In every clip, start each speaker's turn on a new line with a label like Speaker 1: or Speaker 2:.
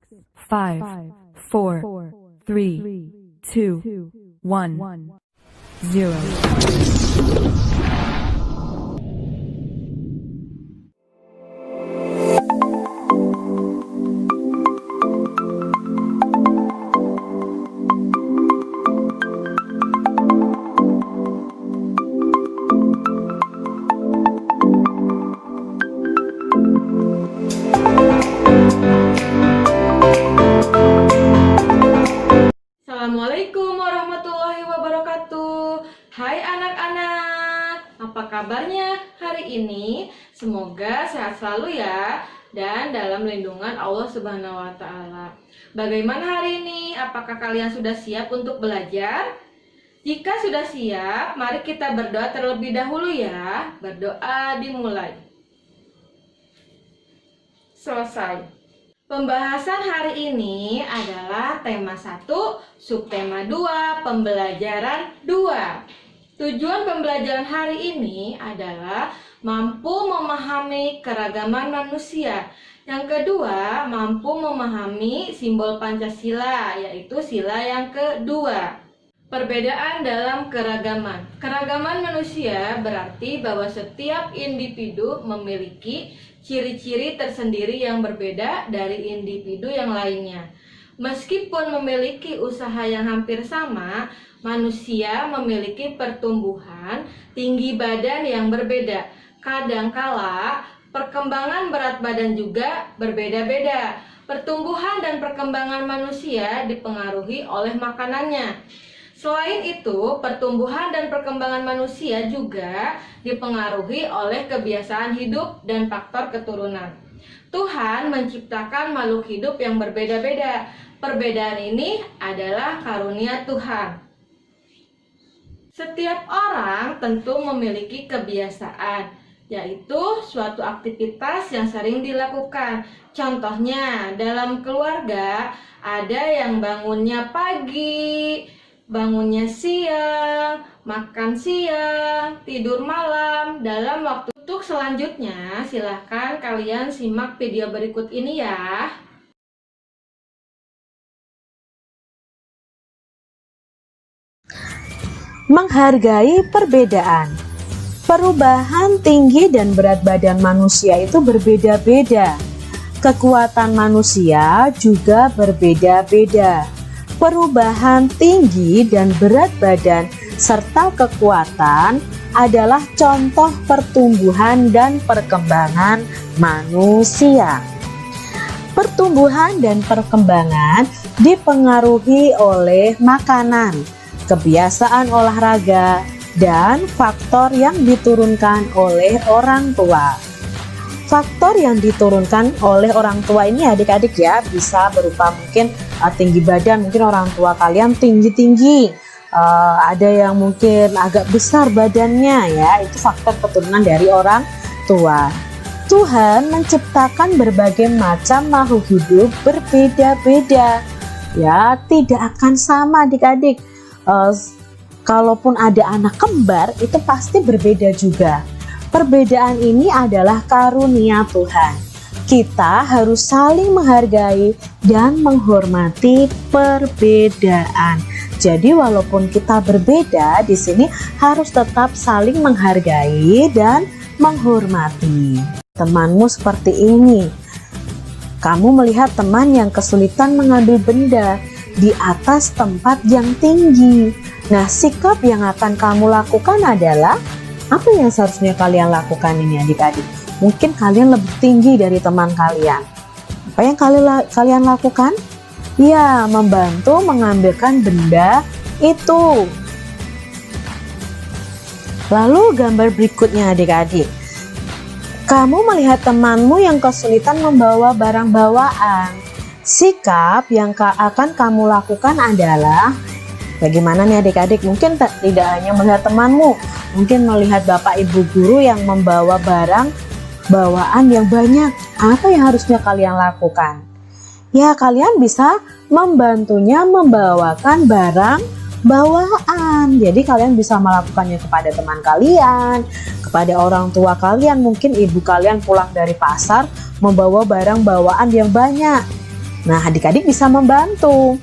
Speaker 1: 5, 4, 3, 2, 1, 0.
Speaker 2: Assalamualaikum warahmatullahi wabarakatuh. Hai anak-anak, apa kabarnya hari ini? Semoga sehat selalu ya, dan dalam lindungan Allah Subhanahu wa Ta'ala. Bagaimana hari ini? Apakah kalian sudah siap untuk belajar? Jika sudah siap, mari kita berdoa terlebih dahulu ya. Berdoa dimulai. Selesai. Pembahasan hari ini adalah tema 1, subtema 2, pembelajaran 2. Tujuan pembelajaran hari ini adalah mampu memahami keragaman manusia. Yang kedua, mampu memahami simbol Pancasila, yaitu sila yang kedua. Perbedaan dalam keragaman. Keragaman manusia berarti bahwa setiap individu memiliki ciri-ciri tersendiri yang berbeda dari individu yang lainnya. Meskipun memiliki usaha yang hampir sama, manusia memiliki pertumbuhan tinggi badan yang berbeda. Kadangkala, perkembangan berat badan juga berbeda-beda. Pertumbuhan dan perkembangan manusia dipengaruhi oleh makanannya. Selain itu, pertumbuhan dan perkembangan manusia juga dipengaruhi oleh kebiasaan hidup dan faktor keturunan. Tuhan menciptakan makhluk hidup yang berbeda-beda. Perbedaan ini adalah karunia Tuhan. Setiap orang tentu memiliki kebiasaan, yaitu suatu aktivitas yang sering dilakukan. Contohnya, dalam keluarga ada yang bangunnya pagi, bangunnya siang, makan siang, tidur malam dalam waktu. Untuk selanjutnya, silahkan kalian simak video berikut ini ya.
Speaker 3: Menghargai perbedaan. Perubahan tinggi dan berat badan manusia itu berbeda-beda. Kekuatan manusia juga berbeda-beda. Perubahan tinggi dan berat badan serta kekuatan adalah contoh pertumbuhan dan perkembangan manusia. Pertumbuhan dan perkembangan dipengaruhi oleh makanan, kebiasaan olahraga, dan faktor yang diturunkan oleh orang tua. Faktor yang diturunkan oleh orang tua ini adik-adik ya, bisa berupa mungkin tinggi badan, mungkin orang tua kalian tinggi-tinggi, ada yang mungkin agak besar badannya ya, itu faktor keturunan dari orang tua. Tuhan menciptakan berbagai macam makhluk hidup berbeda-beda ya, tidak akan sama adik-adik. Kalaupun ada anak kembar itu pasti berbeda juga. Perbedaan ini adalah karunia Tuhan. Kita harus saling menghargai dan menghormati perbedaan. Jadi walaupun kita berbeda, di sini harus tetap saling menghargai dan menghormati. Temanmu seperti ini. Kamu melihat teman yang kesulitan mengambil benda di atas tempat yang tinggi. Nah, sikap yang akan kamu lakukan adalah apa yang seharusnya kalian lakukan ini adik-adik? Mungkin kalian lebih tinggi dari teman kalian. Apa yang kalian lakukan? Ya, membantu mengambilkan benda itu. Lalu gambar berikutnya adik-adik. Kamu melihat temanmu yang kesulitan membawa barang bawaan. Sikap yang akan kamu lakukan adalah bagaimana nih adik-adik? Mungkin tidak hanya melihat temanmu, mungkin melihat bapak ibu guru yang membawa barang bawaan yang banyak. Apa yang harusnya kalian lakukan? Ya, kalian bisa membantunya membawakan barang bawaan. Jadi kalian bisa melakukannya kepada teman kalian, kepada orang tua kalian. Mungkin ibu kalian pulang dari pasar membawa barang bawaan yang banyak. Nah, adik-adik bisa membantu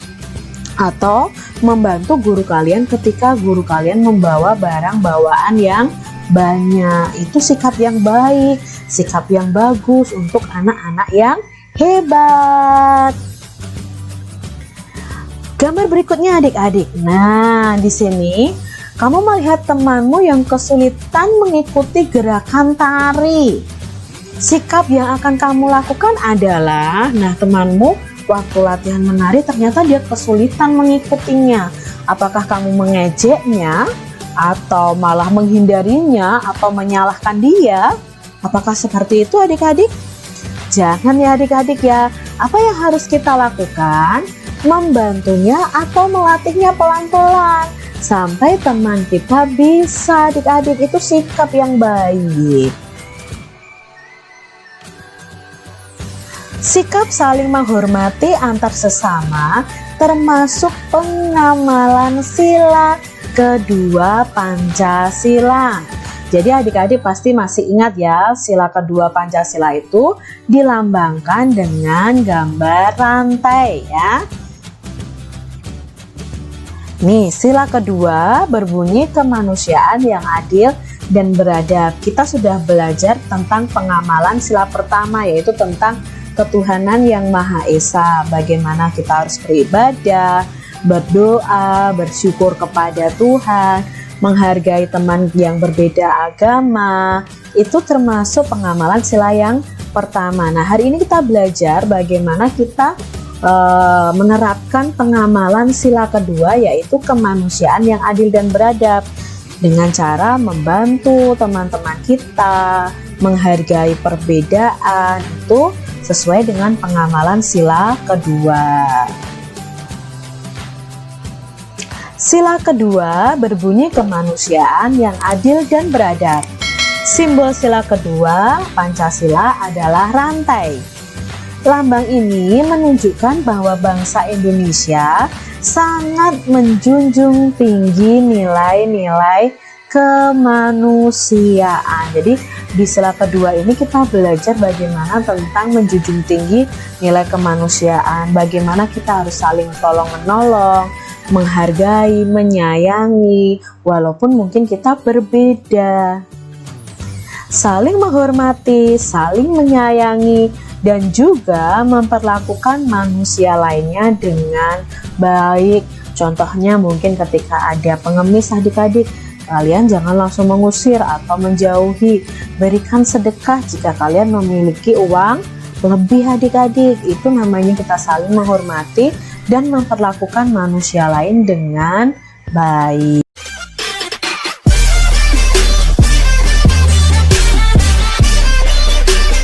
Speaker 3: atau membantu guru kalian ketika guru kalian membawa barang bawaan yang banyak. Itu sikap yang baik, sikap yang bagus untuk anak-anak yang hebat. Gambar berikutnya adik-adik. Nah, di sini kamu melihat temanmu yang kesulitan mengikuti gerakan tari. Sikap yang akan kamu lakukan adalah, nah temanmu waktu latihan menari ternyata dia kesulitan mengikutinya. Apakah kamu mengejeknya atau malah menghindarinya atau menyalahkan dia? Apakah seperti itu adik-adik? Jangan ya adik-adik ya. Apa yang harus kita lakukan? Membantunya atau melatihnya pelan-pelan sampai teman kita bisa. Adik-adik, itu sikap yang baik. Sikap saling menghormati antar sesama termasuk pengamalan sila kedua Pancasila. Jadi adik-adik pasti masih ingat ya, sila kedua Pancasila itu dilambangkan dengan gambar rantai ya. Nih, sila kedua berbunyi kemanusiaan yang adil dan beradab. Kita sudah belajar tentang pengamalan sila pertama, yaitu tentang ketuhanan yang Maha Esa. Bagaimana kita harus beribadah, berdoa, bersyukur kepada Tuhan, menghargai teman yang berbeda agama. Itu termasuk pengamalan sila yang pertama. Nah, hari ini kita belajar bagaimana kita menerapkan pengamalan sila kedua, yaitu kemanusiaan yang adil dan beradab, dengan cara membantu teman-teman kita, menghargai perbedaan. Itu sesuai dengan pengamalan sila kedua. Sila kedua berbunyi kemanusiaan yang adil dan beradab. Simbol sila kedua Pancasila adalah rantai. Lambang ini menunjukkan bahwa bangsa Indonesia sangat menjunjung tinggi nilai-nilai kemanusiaan. Jadi di sila kedua ini kita belajar bagaimana tentang menjunjung tinggi nilai kemanusiaan, bagaimana kita harus saling tolong-menolong, menghargai, menyayangi, walaupun mungkin kita berbeda. Saling menghormati, saling menyayangi, dan juga memperlakukan manusia lainnya dengan baik. Contohnya mungkin ketika ada pengemis adik-adik, kalian jangan langsung mengusir atau menjauhi. Berikan sedekah jika kalian memiliki uang lebih adik-adik. Itu namanya kita saling menghormati dan memperlakukan manusia lain dengan baik.